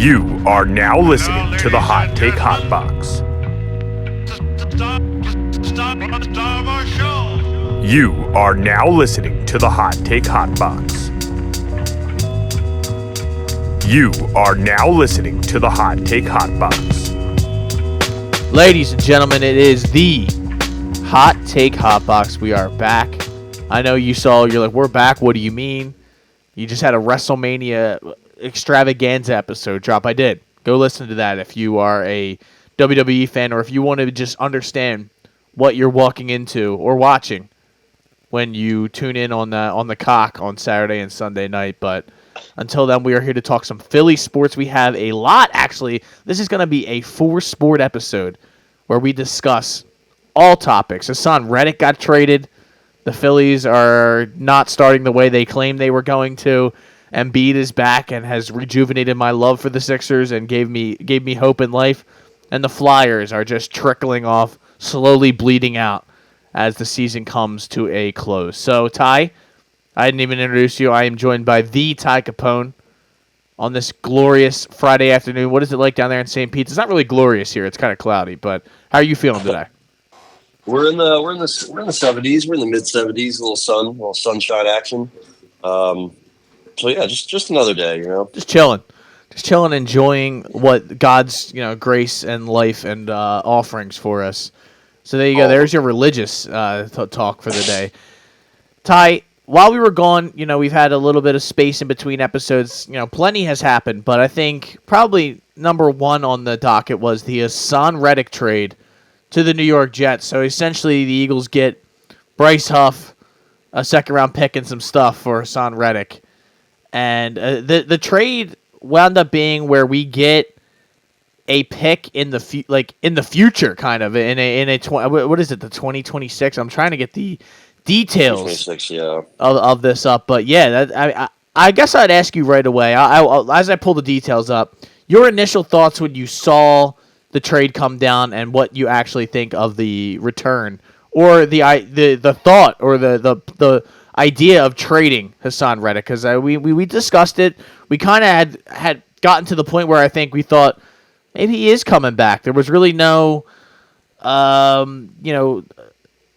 You are now listening to the Hot Take Hot Box. You are now listening to the Hot Take Hot Box. You are now listening to the Hot Take Hot Box. Ladies and gentlemen, it is the Hot Take Hot Box. We are back. I know you're like, we're back. What do you mean? You just had a WrestleMania extravaganza episode drop. I did. Go listen to that if you are a WWE fan or if you want to just understand what you're walking into or watching when you tune in on the cock on Saturday and Sunday night. But until then, we are here to talk some Philly sports. We have a lot, actually. This is going to be a 4-sport episode where we discuss all topics. Haason Reddick got traded. The Phillies are not starting the way they claimed they were going to. Embiid is back and has rejuvenated my love for the Sixers and gave me hope in life. And the Flyers are just trickling off, slowly bleeding out as the season comes to a close. So, Ty, I didn't even introduce you. I am joined by the Ty Capone on this glorious Friday afternoon. What is it like down there in St. Pete? It's not really glorious here. It's kind of cloudy, but how are you feeling today? We're in the 70s. We're in the mid 70s. A little sunshine action. So yeah, just another day, you know. Just chilling, enjoying what God's grace and life and offerings for us. So there you go. There's your religious talk for the day. Ty, while we were gone, we've had a little bit of space in between episodes. Plenty has happened, but I think probably number one on the docket was the Haason Reddick trade to the New York Jets. So essentially, the Eagles get Bryce Huff, a second-round pick, and some stuff for Haason Reddick. And the trade wound up being where we get a pick in the future, kind of what is it, the 2026? I'm trying to get the details of this up, but yeah, I guess I'd ask you right away. As I pull the details up, your initial thoughts when you saw the trade come down and what you actually think of the return or the thought or the idea of trading Haason Reddick, because we discussed it. We kind of had gotten to the point where I think we thought maybe he is coming back. There was really no,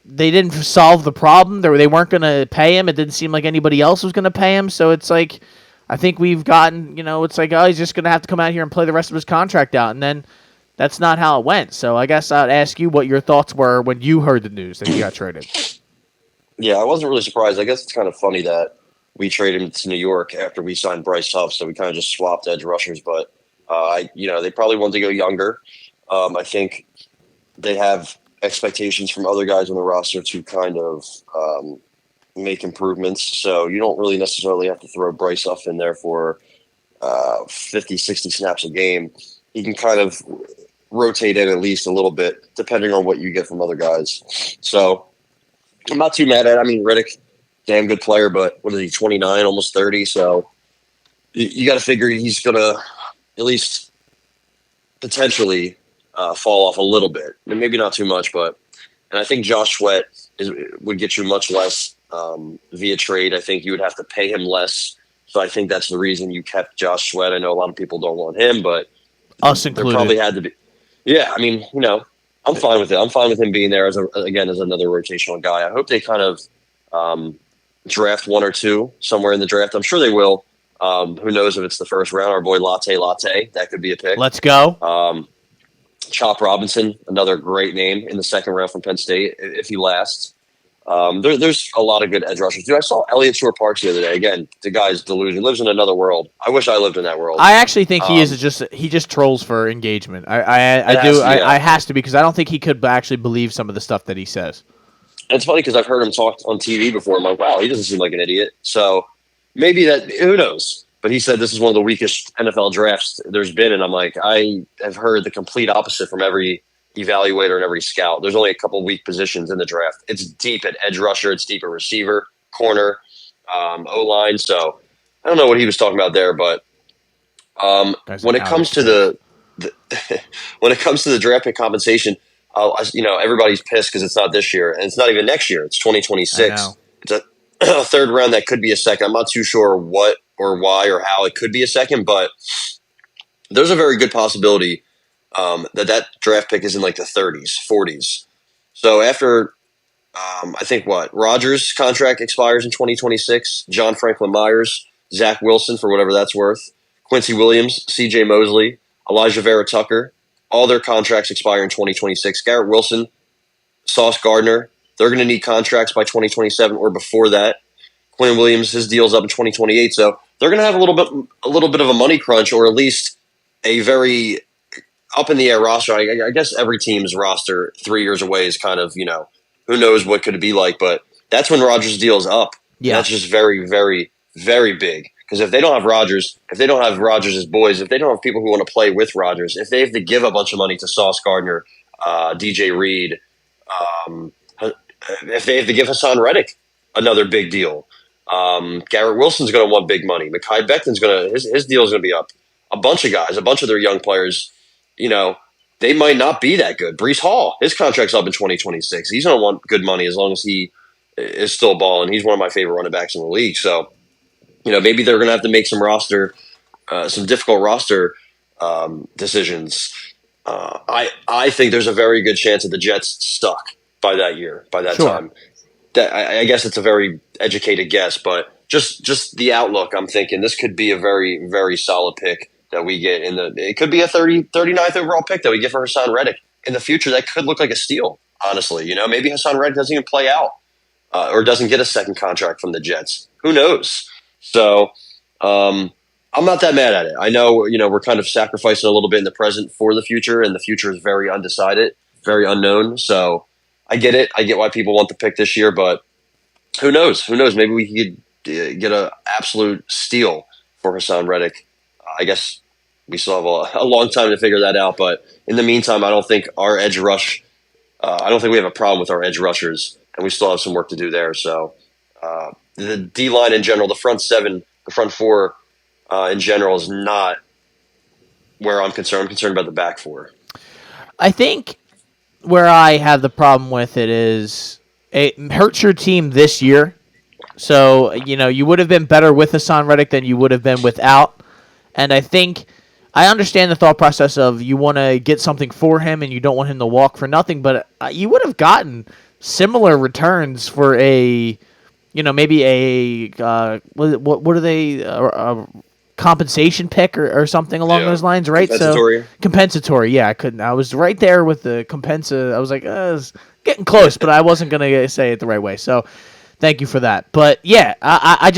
they didn't solve the problem. They weren't going to pay him. It didn't seem like anybody else was going to pay him. So it's like, I think we've gotten, it's like, oh, he's just going to have to come out here and play the rest of his contract out. And then that's not how it went. So I guess I'd ask you what your thoughts were when you heard the news that he got traded. Yeah, I wasn't really surprised. I guess it's kind of funny that we traded him to New York after we signed Bryce Huff, so we kind of just swapped edge rushers. But they probably wanted to go younger. I think they have expectations from other guys on the roster to kind of make improvements. So you don't really necessarily have to throw Bryce Huff in there for 50, 60 snaps a game. He can kind of rotate in at least a little bit, depending on what you get from other guys. So I'm not too mad at it. I mean, Reddick, damn good player, but what is he, 29, almost 30? So you got to figure he's going to at least potentially fall off a little bit. Maybe not too much, and I think Josh Sweat would get you much less via trade. I think you would have to pay him less. So I think that's the reason you kept Josh Sweat. I know a lot of people don't want him, but us included. There probably had to be. Yeah, I mean, I'm fine with it. I'm fine with him being there as another rotational guy. I hope they kind of draft one or two somewhere in the draft. I'm sure they will. Who knows if it's the first round? Our boy Latte, that could be a pick. Let's go. Chop Robinson, another great name in the second round from Penn State if he lasts. There's a lot of good edge rushers. Dude, I saw Elliott Shore Parks the other day. Again, the guy's delusional. He lives in another world. I wish I lived in that world. I actually think he just trolls for engagement. I has to, because I don't think he could actually believe some of the stuff that he says. And it's funny because I've heard him talk on TV before. I'm like, wow, he doesn't seem like an idiot. So maybe that, who knows? But he said this is one of the weakest NFL drafts there's been. And I'm like, I have heard the complete opposite from every evaluator and every scout. There's only a couple weak positions in the draft. It's deep at edge rusher. It's deep at receiver, corner, O-line. So I don't know what he was talking about there, but when it comes to the when it comes to the draft pick compensation, everybody's pissed because it's not this year, and it's not even next year. It's 2026. It's a third round that could be a second. I'm not too sure what or why or how it could be a second, but there's a very good possibility that draft pick is in like the 30s, 40s. So after I think Rogers' contract expires in 2026. John Franklin Myers, Zach Wilson for whatever that's worth, Quincy Williams, C.J. Mosley, Elijah Vera Tucker, all their contracts expire in 2026. Garrett Wilson, Sauce Gardner, they're going to need contracts by 2027 or before that. Quinn Williams, his deal's up in 2028, so they're going to have a little bit of a money crunch, or at least a very up in the air roster. I guess every team's roster 3 years away is kind of, who knows what could it be like, but that's when Rodgers' deal's up. Yeah. That's just very, very, very big. Because if they don't have Rodgers, if they don't have Rodgers' boys, if they don't have people who want to play with Rodgers, if they have to give a bunch of money to Sauce Gardner, DJ Reed, if they have to give Haason Reddick another big deal, Garrett Wilson's going to want big money. Mekhi Becton's his deal is going to be up. A bunch of guys, a bunch of their young players, they might not be that good. Breece Hall, his contract's up in 2026. He's going to want good money as long as he is still balling. He's one of my favorite running backs in the league. So, maybe they're going to have to make some difficult roster decisions. I think there's a very good chance that the Jets stuck by that Sure. time. I guess it's a very educated guess, but just the outlook, I'm thinking this could be a very, very solid pick that we get it could be a 39th overall pick that we get for Haason Reddick in the future. That could look like a steal, honestly. Maybe Haason Reddick doesn't even play out or doesn't get a second contract from the Jets. Who knows? So I'm not that mad at it. I know, we're kind of sacrificing a little bit in the present for the future, and the future is very undecided, very unknown. So I get it. I get why people want the pick this year, but who knows? Who knows? Maybe we could get an absolute steal for Haason Reddick. I guess we still have a long time to figure that out. But in the meantime, I don't think our edge rush, I don't think we have a problem with our edge rushers, and we still have some work to do there. So the D-line in general, the front seven, the front four in general is not where I'm concerned. I'm concerned about the back four. I think where I have the problem with it is it hurts your team this year. So, you would have been better with Haason Reddick than you would have been without. And I understand the thought process of you want to get something for him and you don't want him to walk for nothing, but you would have gotten similar returns for maybe what are they, compensation pick or something along those lines, right? Compensatory. Yeah, I was right there with the compensa. I was like, I was getting close, but I wasn't going to say it the right way. So thank you for that. But yeah, I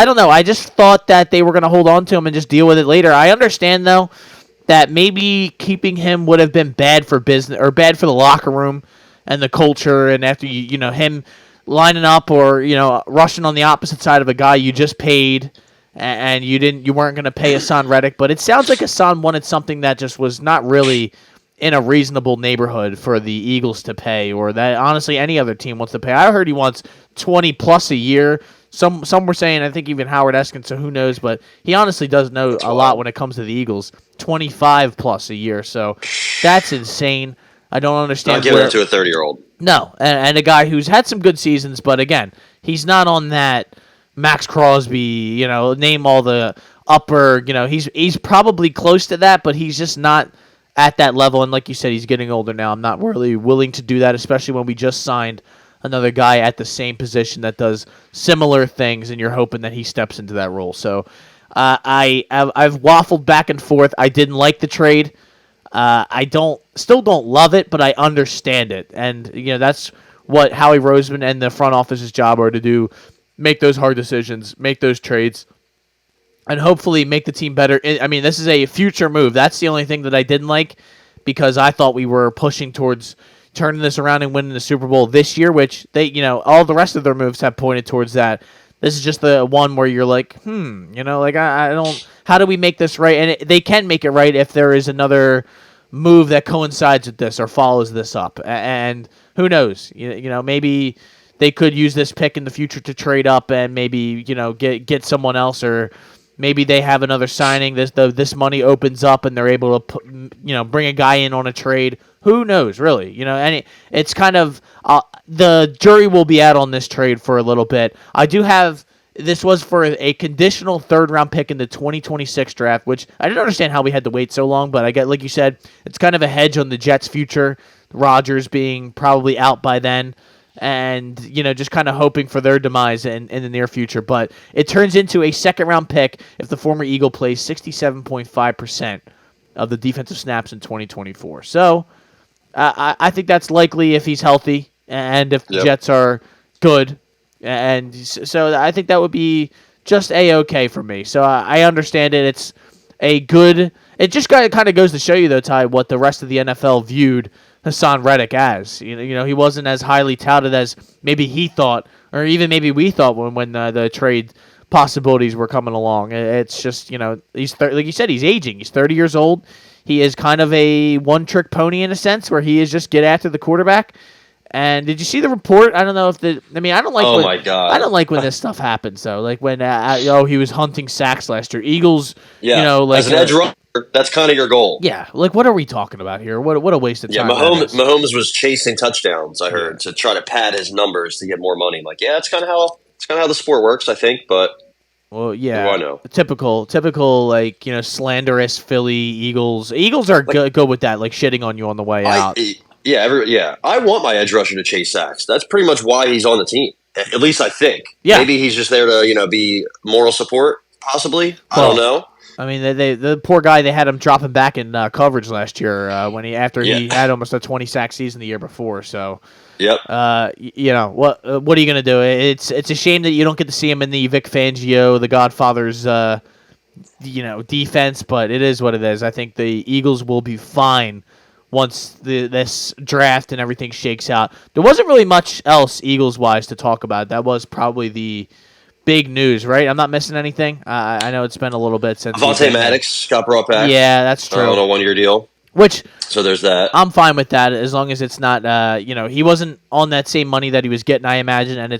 don't know. I just thought that they were going to hold on to him and just deal with it later. I understand though that maybe keeping him would have been bad for business or bad for the locker room and the culture. And after him lining up or rushing on the opposite side of a guy you just paid. And you weren't going to pay Haason Reddick, but it sounds like Haason wanted something that just was not really in a reasonable neighborhood for the Eagles to pay, or that honestly any other team wants to pay. I heard he wants 20 plus a year. Some were saying, I think even Howard Eskin, so who knows, but he honestly does know a lot when it comes to the Eagles. 25 plus a year, so that's insane. I don't understand. Not giving it to a 30-year-old. No, and a guy who's had some good seasons, but again, he's not on that Max Crosby, name all the upper, he's probably close to that, but he's just not at that level. And like you said, he's getting older now. I'm not really willing to do that, especially when we just signed another guy at the same position that does similar things, and you're hoping that he steps into that role. So I've waffled back and forth. I didn't like the trade. I still don't love it, but I understand it. And, that's what Howie Roseman and the front office's job are to do. Make those hard decisions, make those trades, and hopefully make the team better. I mean, this is a future move. That's the only thing that I didn't like, because I thought we were pushing towards turning this around and winning the Super Bowl this year, which they, all the rest of their moves have pointed towards that. This is just the one where you're like, I don't, how do we make this right? And they can make it right if there is another move that coincides with this or follows this up. And who knows? Maybe they could use this pick in the future to trade up and maybe, get someone else, or maybe they have another signing. This money opens up and they're able to bring a guy in on a trade. Who knows, really? And it's kind of the jury will be out on this trade for a little bit. I do have this was for a conditional third-round pick in the 2026 draft, which I didn't understand how we had to wait so long, but I get, like you said, it's kind of a hedge on the Jets' future, Rodgers being probably out by then, and, just kind of hoping for their demise in the near future. But it turns into a second-round pick if the former Eagle plays 67.5% of the defensive snaps in 2024. So I think that's likely if he's healthy and if the Jets are good. And so I think that would be just A-okay for me. So I understand it. It's a good – it just kind of goes to show you, though, Ty, what the rest of the NFL viewed Haason Reddick as. He wasn't as highly touted as maybe he thought, or even maybe we thought when the trade possibilities were coming along. It's just, he's like you said, he's aging. He's 30 years old. He is kind of a one-trick pony in a sense, where he is just get after the quarterback. And did you see the report? I don't know if I don't like. Oh my God! I don't like when this stuff happens though. Like when he was hunting sacks last year. Eagles. Yeah. As an edge rusher, that's kind of your goal. Yeah. Like what are we talking about here? What a waste of time. Yeah. Mahomes was chasing touchdowns. I heard to try to pad his numbers to get more money. I'm like, yeah, that's kind of how the sport works. I think, but. Well, yeah. I know. Typical, like slanderous Philly Eagles. Eagles are good with that, like shitting on you on the way out. I want my edge rusher to chase sacks. That's pretty much why he's on the team. At least I think. Yeah. Maybe he's just there to, be moral support, possibly. I don't know. I mean, the poor guy, they had him dropping back in coverage last year he had almost a 20-sack season the year before. So, yep. What are you gonna do? It's a shame that you don't get to see him in the Vic Fangio, the Godfather's, defense. But it is what it is. I think the Eagles will be fine once this draft and everything shakes out. There wasn't really much else Eagles-wise to talk about. That was probably the big news, right? I'm not missing anything. I know it's been a little bit since. Avonte Maddox got brought back. Yeah, that's true. On a one-year deal. So there's that. I'm fine with that as long as it's not, he wasn't on that same money that he was getting, I imagine. And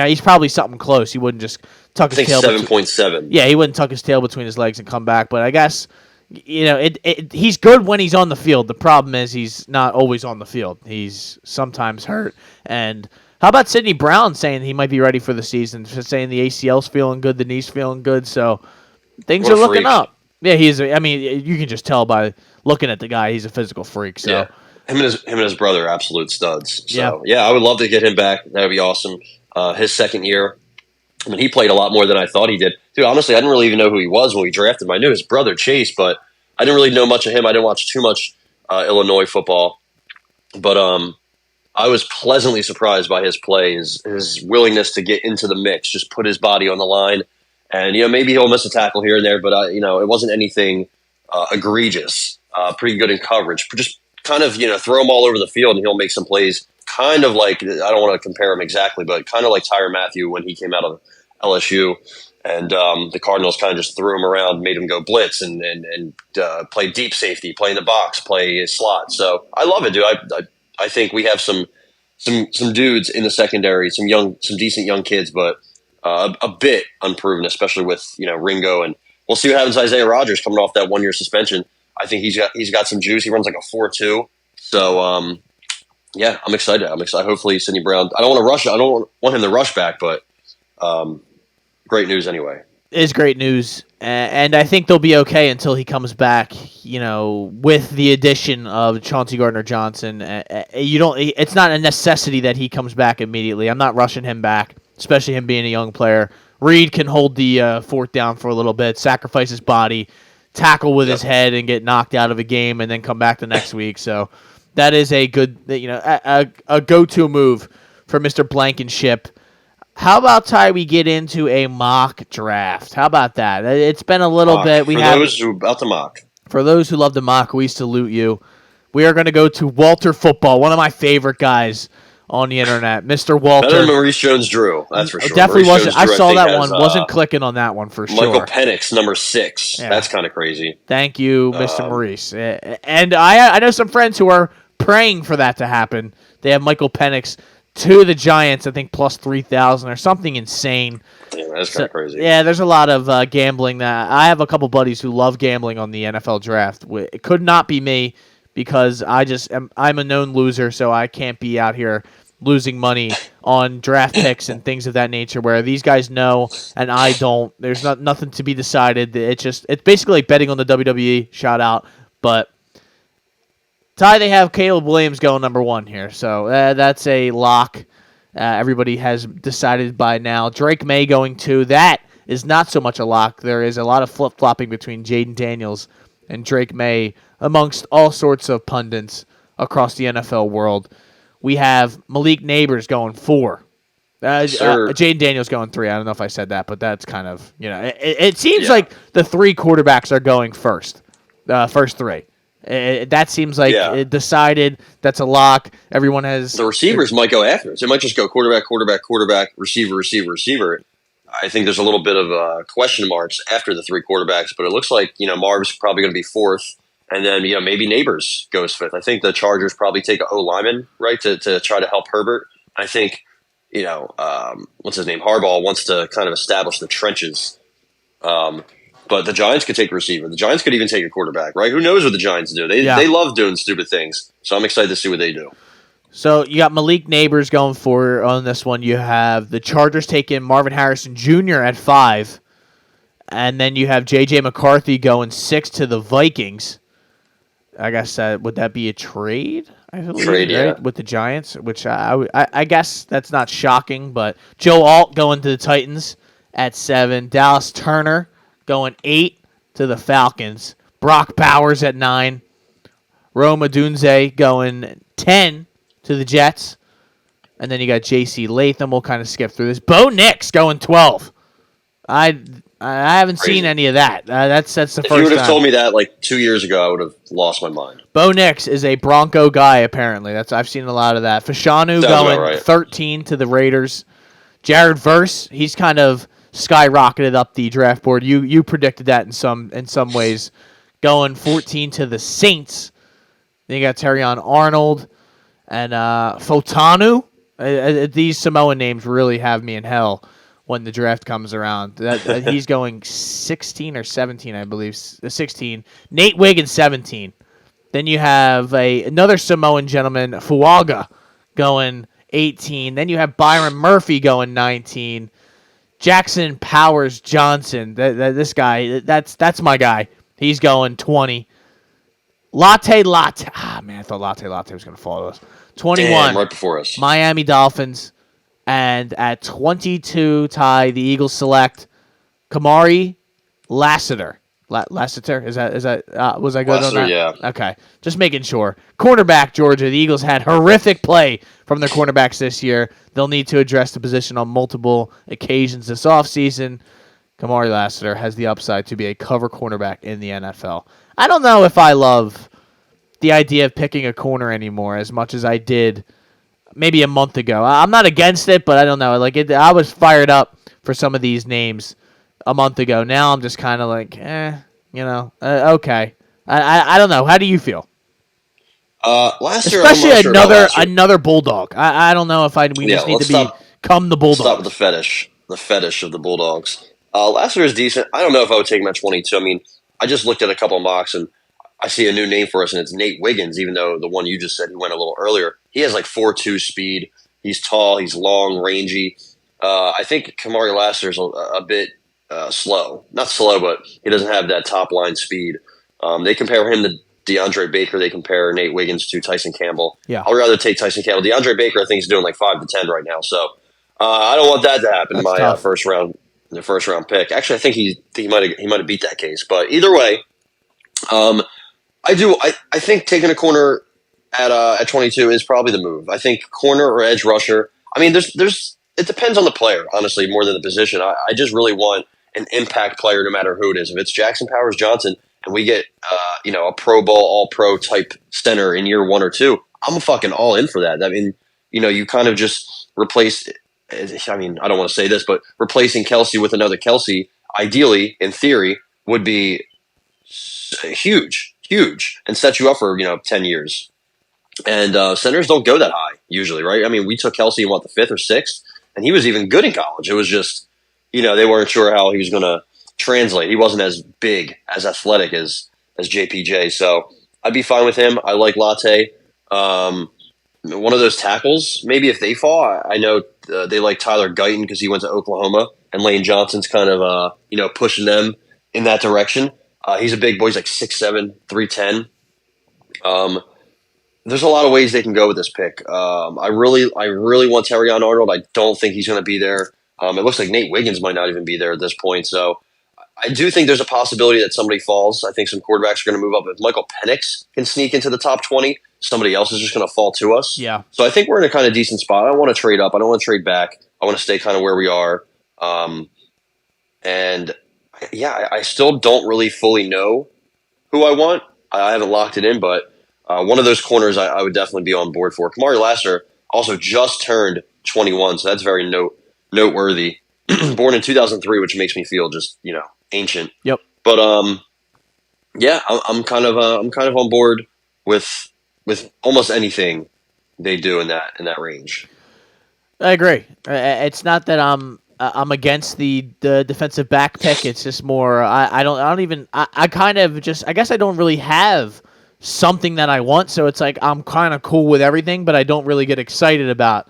he's probably something close. He wouldn't just tuck his tail. 7.7. Yeah, he wouldn't tuck his tail between his legs and come back. But I guess. He's good when he's on the field. The problem is he's not always on the field. He's sometimes hurt. And how about Sidney Brown saying he might be ready for the season, saying the ACL's feeling good, the knee's feeling good, so things are looking up. Yeah, you can just tell by looking at the guy, he's a physical freak. So yeah. Him and his brother are absolute studs. So yeah, I would love to get him back. That would be awesome. His second year. He played a lot more than I thought he did. Dude, honestly, I didn't really even know who he was when we drafted him. I knew his brother, Chase, but I didn't really know much of him. I didn't watch too much Illinois football. But I was pleasantly surprised by his play, his willingness to get into the mix, just put his body on the line. And, maybe he'll miss a tackle here and there, but, it wasn't anything egregious. Pretty good in coverage. Just kind of, throw him all over the field and he'll make some plays. Kind of like, I don't want to compare him exactly, but kind of like Tyrann Mathieu when he came out of LSU. And the Cardinals kind of just threw him around, made him go blitz and play deep safety, play in the box, play slot. So I love it, dude. I think we have some dudes in the secondary, some decent young kids, but a bit unproven, especially with Ringo. And we'll see what happens to Isaiah Rodgers coming off that 1-year suspension. I think he's got some juice. He runs like a 4.2. So yeah, I'm excited. Hopefully Sidney Brown. I don't want to rush. I don't want him to rush back, but great news anyway. It is great news, and I think they'll be okay until he comes back. With the addition of Chauncey Gardner-Johnson, it's not a necessity that he comes back immediately. I'm not rushing him back, especially him being a young player. Reed can hold the fort down for a little bit, sacrifice his body, tackle with his head, and get knocked out of a game, and then come back the next week. So that is a good, a go-to move for Mr. Blankenship. How about, Ty, we get into a mock draft? How about that? It's been a little bit. For those who about to mock. For those who love to mock, we salute you. We are going to go to Walter Football, one of my favorite guys on the internet, Mr. Walter. Better than Maurice Jones-Drew, that's for sure. Definitely wasn't. I saw that one. Wasn't clicking on that one for sure. Michael Penix, number 6. Yeah. That's kind of crazy. Thank you, Mr. Maurice. And I know some friends who are praying for that to happen. They have Michael Penix to the Giants, I think, plus 3,000 or something insane. Yeah, that's kind of crazy. Yeah, there's a lot of gambling. I have a couple buddies who love gambling on the NFL draft. It could not be me because I'm a known loser, so I can't be out here losing money on draft picks and things of that nature, where these guys know and I don't. There's nothing to be decided. It's basically like betting on the WWE. Shout out, but Ty, they have Caleb Williams going number 1 here, so that's a lock. Everybody has decided by now. Drake May going 2. That is not so much a lock. There is a lot of flip-flopping between Jaden Daniels and Drake May amongst all sorts of pundits across the NFL world. We have Malik Neighbors going 4. Jaden Daniels going 3. I don't know if I said that, but that's kind of, it seems like the 3 quarterbacks are going first 3. That seems like it decided. That's a lock. Everyone has... The receivers might go after us. It might just go quarterback, quarterback, quarterback, receiver, receiver, receiver. I think there's a little bit of question marks after the 3 quarterbacks, but it looks like, Marv's probably going to be 4th, and then, maybe Neighbors goes 5th. I think the Chargers probably take an O-lineman, right, to try to help Herbert. I think, what's his name? Harbaugh wants to kind of establish the trenches. But the Giants could take a receiver. The Giants could even take a quarterback, right? Who knows what the Giants do? They love doing stupid things. So I'm excited to see what they do. So you got Malik Neighbors going 4 on this one. You have the Chargers taking Marvin Harrison Jr. at 5. And then you have J.J. McCarthy going 6 to the Vikings. I guess would that be a trade? I believe, trade, right? yeah. With the Giants, which I guess that's not shocking. But Joe Alt going to the Titans at 7. Dallas Turner going 8 to the Falcons. Brock Bowers at 9. Rome Odunze going 10 to the Jets. And then you got J.C. Latham. We'll kind of skip through this. Bo Nix going 12. I haven't seen any of that. That's the first time. If you would have told me that like 2 years ago, I would have lost my mind. Bo Nix is a Bronco guy, apparently. I've seen a lot of that. Fashanu going 13 to the Raiders. Jared Verse, he's kind of skyrocketed up the draft board. You predicted that in some ways, going 14 to the Saints. Then you got Terrion Arnold and Fotanu. These Samoan names really have me in hell when the draft comes around. He's going 16 or 17, I believe. 16. Nate Wiggins 17. Then you have another Samoan gentleman, Fuaga, going 18. Then you have Byron Murphy going 19. Jackson Powers Johnson, this guy, that's my guy. He's going 20. Latte. Man, I thought Latte was going to follow us. 21. Damn, right before us. Miami Dolphins. And at 22, Ty, the Eagles select Kamari Lassiter. Lassiter? Is that was I good Lassiter, on that? yeah. Okay. Just making sure. Cornerback, Georgia. The Eagles had horrific play from their cornerbacks this year. They'll need to address the position on multiple occasions this offseason. Kamari Lassiter has the upside to be a cover cornerback in the NFL. I don't know if I love the idea of picking a corner anymore as much as I did maybe a month ago. I'm not against it, but I don't know. I was fired up for some of these names a month ago. Now I'm just kind of like, okay. I don't know. How do you feel? Last year, especially another Bulldog. I don't know if we just need to become the Bulldogs. Stop with the fetish of the Bulldogs. Last year is decent. I don't know if I would take him at 22. I mean, I just looked at a couple of mocks and I see a new name for us, and it's Nate Wiggins, even though the one you just said he went a little earlier. He has like 4.2 speed. He's tall. He's long, rangy. I think Kamari Lassiter's a bit slow. Not slow, but he doesn't have that top-line speed. They compare him to DeAndre Baker. They compare Nate Wiggins to Tyson Campbell. Yeah. I'd rather take Tyson Campbell. DeAndre Baker, I think, is doing like 5 to 10 right now. So I don't want that to happen in my first round pick. Actually, I think he might have beat that case. But either way, I think taking a corner at 22 is probably the move. I think corner or edge rusher. I mean, it depends on the player, honestly, more than the position. I just really want an impact player, no matter who it is. If it's Jackson Powers Johnson and we get a Pro Bowl, All Pro type center in year 1 or 2, I'm fucking all in for that. I mean, you kind of just replace. I mean, I don't want to say this, but replacing Kelsey with another Kelsey, ideally, in theory, would be huge, and set you up for 10 years. And centers don't go that high usually, right? I mean, we took Kelsey in the 5th or 6th, and he was even good in college. It was just they weren't sure how he was going to translate. He wasn't as big, as athletic as JPJ, so I'd be fine with him. I like Latte. one of those tackles. Maybe if they fall, I know they like Tyler Guyton because he went to Oklahoma, and Lane Johnson's kind of pushing them in that direction. He's a big boy. He's like 6'7", 310. There's a lot of ways they can go with this pick. I really want Terrion Arnold. I don't think he's going to be there. It looks like Nate Wiggins might not even be there at this point. So I do think there's a possibility that somebody falls. I think some quarterbacks are going to move up. If Michael Penix can sneak into the top 20, somebody else is just going to fall to us. Yeah. So I think we're in a kind of decent spot. I don't want to trade up. I don't want to trade back. I want to stay kind of where we are. I still don't really fully know who I want. I haven't locked it in, but one of those corners I would definitely be on board for. Kamari Lassiter also just turned 21, so that's very noteworthy. Born in 2003, which makes me feel just ancient. Yep. But I'm kind of on board with almost anything they do in that range. I agree. It's not that I'm against the defensive back pick. It's just more I guess I don't really have something that I want, so it's like I'm kind of cool with everything, but I don't really get excited about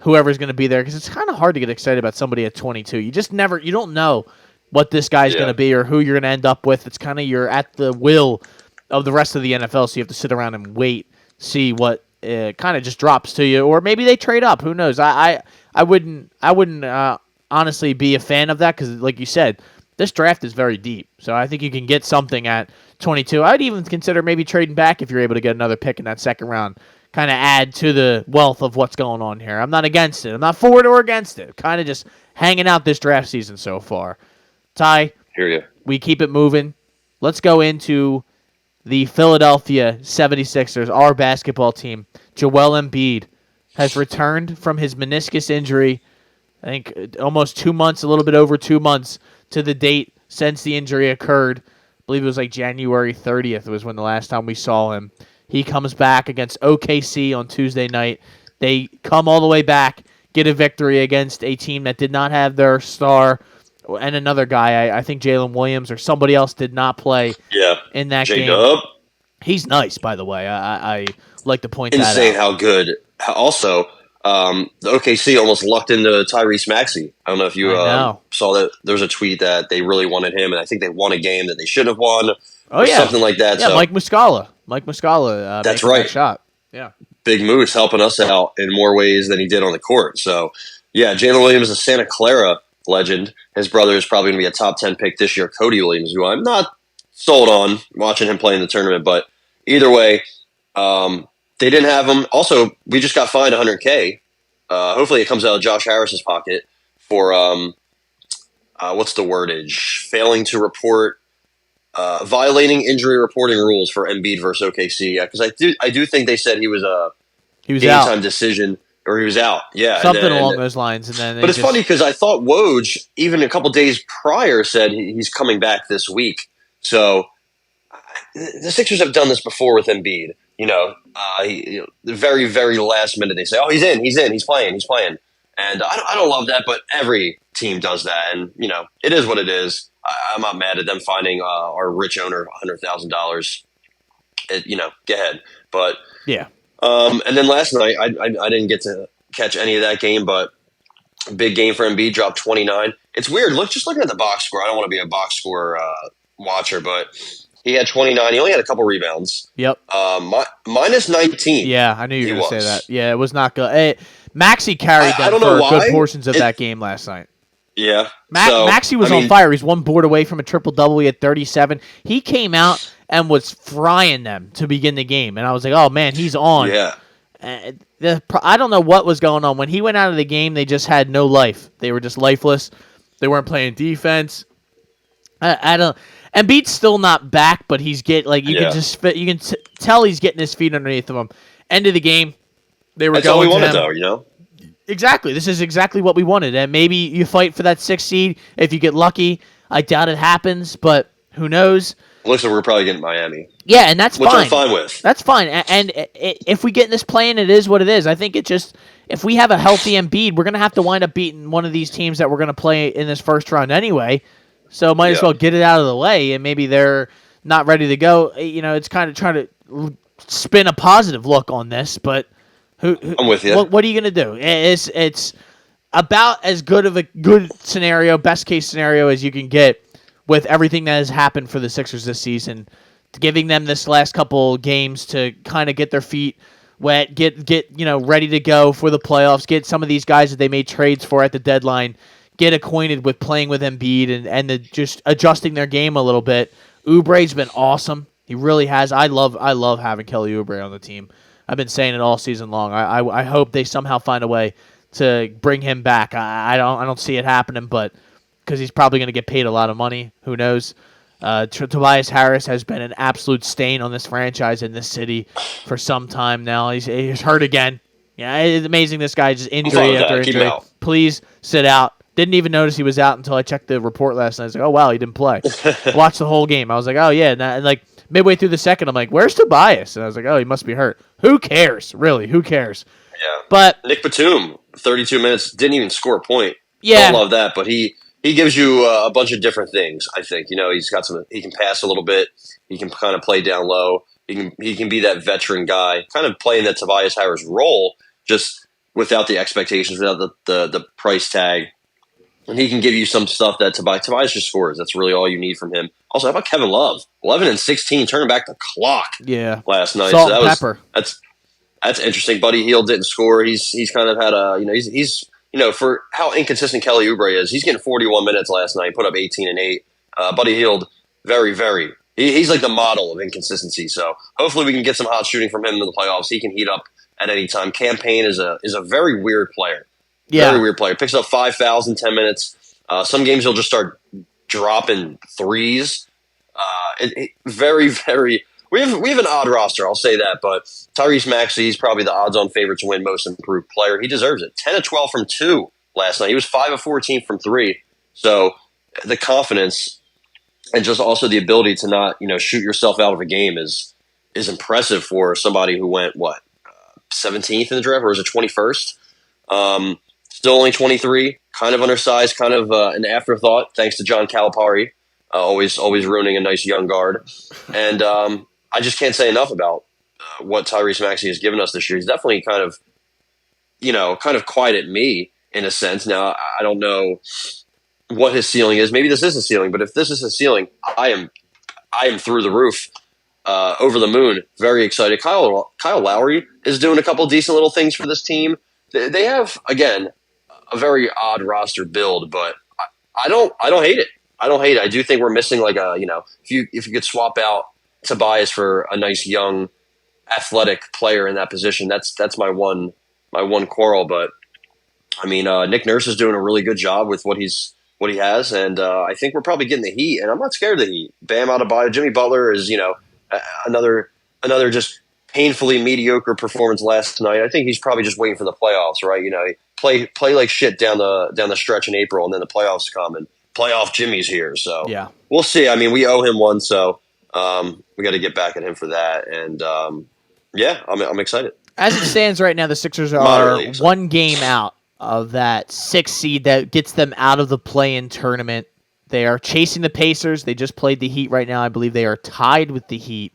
whoever's going to be there because it's kind of hard to get excited about somebody at 22. You don't know what this guy's going to be or who you're going to end up with. It's kind of you're at the will of the rest of the NFL, so you have to sit around and wait, see what kind of just drops to you, or maybe they trade up. Who knows? I wouldn't honestly be a fan of that because, like you said, this draft is very deep. So I think you can get something at 22. I'd even consider maybe trading back if you're able to get another pick in that second round. Kind of add to the wealth of what's going on here. I'm not against it. I'm not for it or against it. Kind of just hanging out this draft season so far. Ty, hear you. We keep it moving. Let's go into the Philadelphia 76ers, our basketball team. Joel Embiid has returned from his meniscus injury. I think almost 2 months, a little bit over 2 months to the date since the injury occurred. I believe it was like January 30th was when the last time we saw him. He comes back against OKC on Tuesday night. They come all the way back, get a victory against a team that did not have their star and another guy. I think Jalen Williams or somebody else did not play in that game. J-Dub. He's nice, by the way. I like to point that out. Insane how good. Also, the OKC almost lucked into Tyrese Maxey. I don't know if you saw that. There was a tweet that they really wanted him, and I think they won a game that they should have won. Something like that. Yeah, so, Mike Muscala. That's right. That shot. Yeah. Big Moose helping us out in more ways than he did on the court. So, yeah, Jalen Williams is a Santa Clara legend. His brother is probably going to be a top 10 pick this year, Cody Williams, who I'm not sold on watching him play in the tournament. But either way, they didn't have him. Also, we just got fined $100K. Hopefully it comes out of Josh Harris's pocket for, what's the wordage? Failing to report, violating injury reporting rules for Embiid versus OKC. Yeah, because I do think they said he was a game-time decision, or he was out. Yeah, something along those lines. And then, but it's funny because I thought Woj, even a couple days prior, said he's coming back this week. So the Sixers have done this before with Embiid. The very, very last minute they say, "Oh, he's in, he's playing," and I don't love that, but every team does that, and it is what it is. I'm not mad at them finding our rich owner $100,000. Get ahead, but yeah. And then last night I didn't get to catch any of that game, but big game for Embiid, dropped 29. It's weird. Just looking at the box score. I don't want to be a box score watcher, but he had 29. He only had a couple rebounds. Yep. Minus 19. Yeah, I knew you were going to say that. Yeah, it was not good. Maxey carried them for good portions of that game last night. Yeah. Maxey was on fire. He's one board away from a triple-double. He had 37. He came out and was frying them to begin the game. And I was like, oh, man, he's on. Yeah. I don't know what was going on. When he went out of the game, they just had no life. They were just lifeless. They weren't playing defense. I don't. Embiid's still not back, but he's you can tell he's getting his feet underneath him. End of the game, they were That's going all we to wanted, him. though. Exactly. This is exactly what we wanted. And maybe you fight for that 6th seed if you get lucky. I doubt it happens, but who knows? Looks like we're probably getting Miami. Yeah, and that's fine. Which I'm fine with. That's fine. And if we get in this play-in, it is what it is. I think it just, if we have a healthy Embiid, we're going to have to wind up beating one of these teams that we're going to play in this first round anyway. So might as well get it out of the way, and maybe they're not ready to go. It's kind of trying to spin a positive look on this, but I'm with you. What are you gonna do? It's about as good of a good scenario, best case scenario as you can get with everything that has happened for the Sixers this season. Giving them this last couple games to kind of get their feet wet, get ready to go for the playoffs, get some of these guys that they made trades for at the deadline, get acquainted with playing with Embiid and just adjusting their game a little bit. Oubre's been awesome. He really has. I love having Kelly Oubre on the team. I've been saying it all season long. I hope they somehow find a way to bring him back. I don't see it happening, but because he's probably going to get paid a lot of money. Who knows? Tobias Harris has been an absolute stain on this franchise in this city for some time now. He's hurt again. Yeah, it's amazing. This guy just injury after injury. Please sit out. Didn't even notice he was out until I checked the report last night. I was like, oh, wow, he didn't play. Watched the whole game. I was like, oh, yeah. And like midway through the second, I'm like, where's Tobias? And I was like, oh, he must be hurt. Who cares? Really, who cares? Yeah. But Nick Batum, 32 minutes, didn't even score a point. Yeah. Don't love that, but he gives you a bunch of different things, I think. He's got some. He can pass a little bit. He can kind of play down low. He can be that veteran guy, kind of playing that Tobias Harris role, just without the expectations, without the price tag. And he can give you some stuff that Tobias just scores. That's really all you need from him. Also, how about Kevin Love? 11 and 16, turning back the clock. Yeah, last night. Salt so and pepper. That's interesting. Buddy Hield didn't score. He's kind of had a he's for how inconsistent Kelly Oubre is. He's getting 41 minutes last night. Put up 18 and 8. Buddy Hield, very very. He's like the model of inconsistency. So hopefully we can get some hot shooting from him in the playoffs. He can heat up at any time. Campaign is a very weird player. Yeah. Very weird player. Picks up 5 fouls in 10 minutes. Some games he'll just start dropping threes. Very, very. We have an odd roster, I'll say that. But Tyrese Maxey is probably the odds-on favorite to win Most Improved Player. He deserves it. 10 of 12 from 2 last night. He was 5 of 14 from 3. So the confidence and just also the ability to not shoot yourself out of a game is impressive for somebody who went 17th in the draft, or is it 21st? Still only 23, kind of undersized, kind of an afterthought, thanks to John Calipari, always ruining a nice young guard. And I just can't say enough about what Tyrese Maxey has given us this year. He's definitely kind of quieted me in a sense. Now, I don't know what his ceiling is. Maybe this is a ceiling, but if this is a ceiling, I am through the roof, over the moon, very excited. Kyle Lowry is doing a couple decent little things for this team. They have, again, a very odd roster build, but I don't hate it. I don't hate it. I do think we're missing if you could swap out Tobias for a nice young athletic player in that position, that's my one quarrel. But I mean, Nick Nurse is doing a really good job with what he has, and I think we're probably getting the heat, and I'm not scared of the heat. Bam Adebayo, Jimmy Butler is another just painfully mediocre performance last night. I think he's probably just waiting for the playoffs, right? Play like shit down the stretch in April, and then the playoffs come, and playoff Jimmy's here. So yeah, we'll see. I mean, we owe him one, so we got to get back at him for that. And I'm excited. As it stands right now, the Sixers are one game out of that 6th seed that gets them out of the play-in tournament. They are chasing the Pacers. They just played the Heat right now. I believe they are tied with the Heat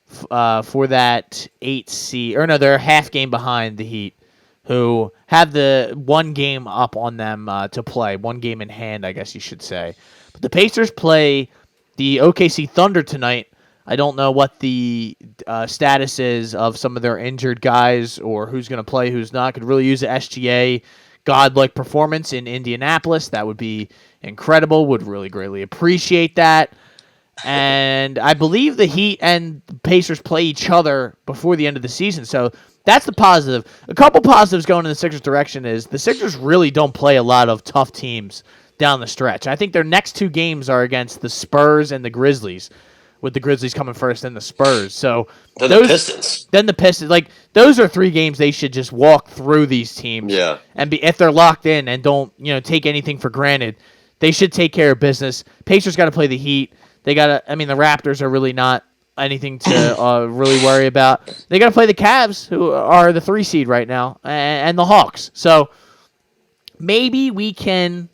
for that 8th seed. Or no, they're a half game behind the Heat, who have the one game up on them to play. One game in hand, I guess you should say. But the Pacers play the OKC Thunder tonight. I don't know what the status is of some of their injured guys or who's going to play, who's not. Could really use the SGA godlike performance in Indianapolis. That would be incredible. Would really greatly appreciate that. And I believe the Heat and the Pacers play each other before the end of the season. So that's the positive. A couple positives going in the Sixers' direction is the Sixers really don't play a lot of tough teams down the stretch. I think their next 2 games are against the Spurs and the Grizzlies, with the Grizzlies coming first and the Spurs. So then the Pistons. Then the Pistons. Like, those are 3 games they should just walk through these teams. Yeah. And if they're locked in and don't, take anything for granted, they should take care of business. Pacers got to play the Heat. The Raptors are really not anything to really worry about. They got to play the Cavs, who are the 3 seed right now, and the Hawks. So maybe we can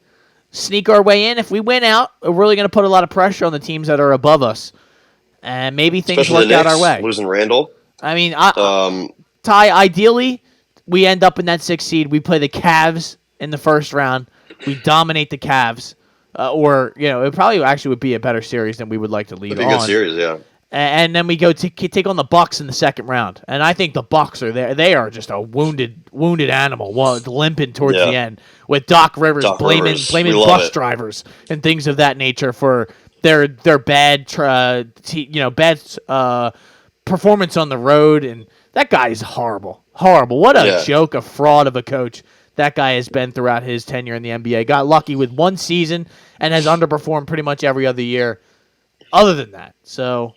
sneak our way in. If we win out, we're really going to put a lot of pressure on the teams that are above us. And maybe things Especially work out our way. Losing Randall. I mean, Ty, ideally, we end up in that 6th seed. We play the Cavs in the first round. We dominate the Cavs. It probably actually would be a better series than we would like to lead It'd be a good on. series, yeah. And then we go to take on the Bucks in the second round. And I think the Bucks are there. They are just a wounded animal, limping towards the end, with Doc Rivers blaming bus drivers and things of that nature for their bad performance on the road. And that guy is horrible. What a joke, a fraud of a coach that guy has been throughout his tenure in the NBA. Got lucky with one season and has underperformed pretty much every other year other than that. So...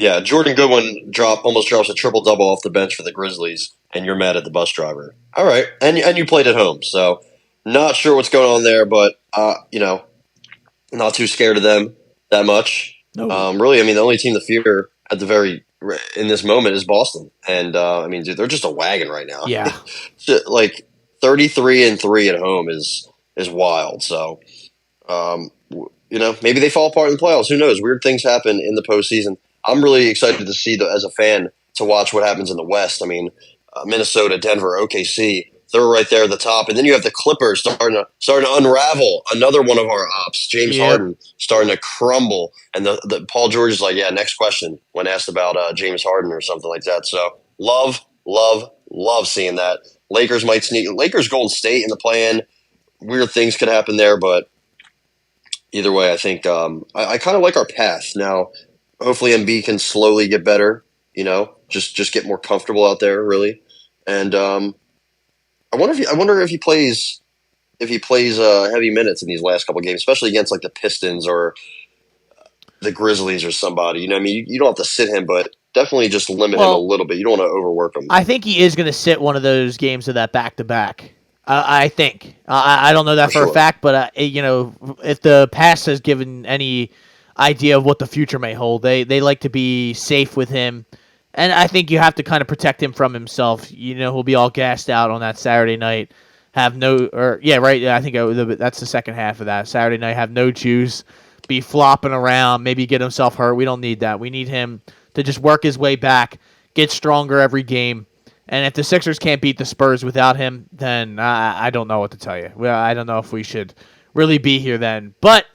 Yeah, Jordan Goodwin almost drops a triple-double off the bench for the Grizzlies, and you're mad at the bus driver. All right, and you played at home, so not sure what's going on there, but, not too scared of them that much. No. Really, the only team to fear in this moment is Boston. And, dude, they're just a wagon right now. Yeah. 33-3 at home is wild, so, maybe they fall apart in the playoffs. Who knows? Weird things happen in the postseason. I'm really excited to see, as a fan, to watch what happens in the West. Minnesota, Denver, OKC, they're right there at the top. And then you have the Clippers starting to unravel. Another one of our ops, James Harden, starting to crumble. And the Paul George is like, yeah, next question when asked about James Harden or something like that. So love seeing that. Lakers might sneak. Lakers, Golden State in the play-in. Weird things could happen there, but either way, I think I kind of like our path now. Hopefully Embiid can slowly get better, just get more comfortable out there, really. And I wonder if he plays heavy minutes in these last couple of games, especially against like the Pistons or the Grizzlies or somebody. You don't have to sit him, but definitely just limit him a little bit. You don't want to overwork him. I think he is going to sit one of those games of that back-to-back. I think. I don't know that for a fact, but if the past has given any idea of what the future may hold. They like to be safe with him, and I think you have to kind of protect him from himself. He'll be all gassed out on that Saturday night. I think that's the second half of that Saturday night. Have no juice, be flopping around, maybe get himself hurt. We don't need that. We need him to just work his way back, get stronger every game. And if the Sixers can't beat the Spurs without him, then I don't know what to tell you. Well, I don't know if we should really be here then, but.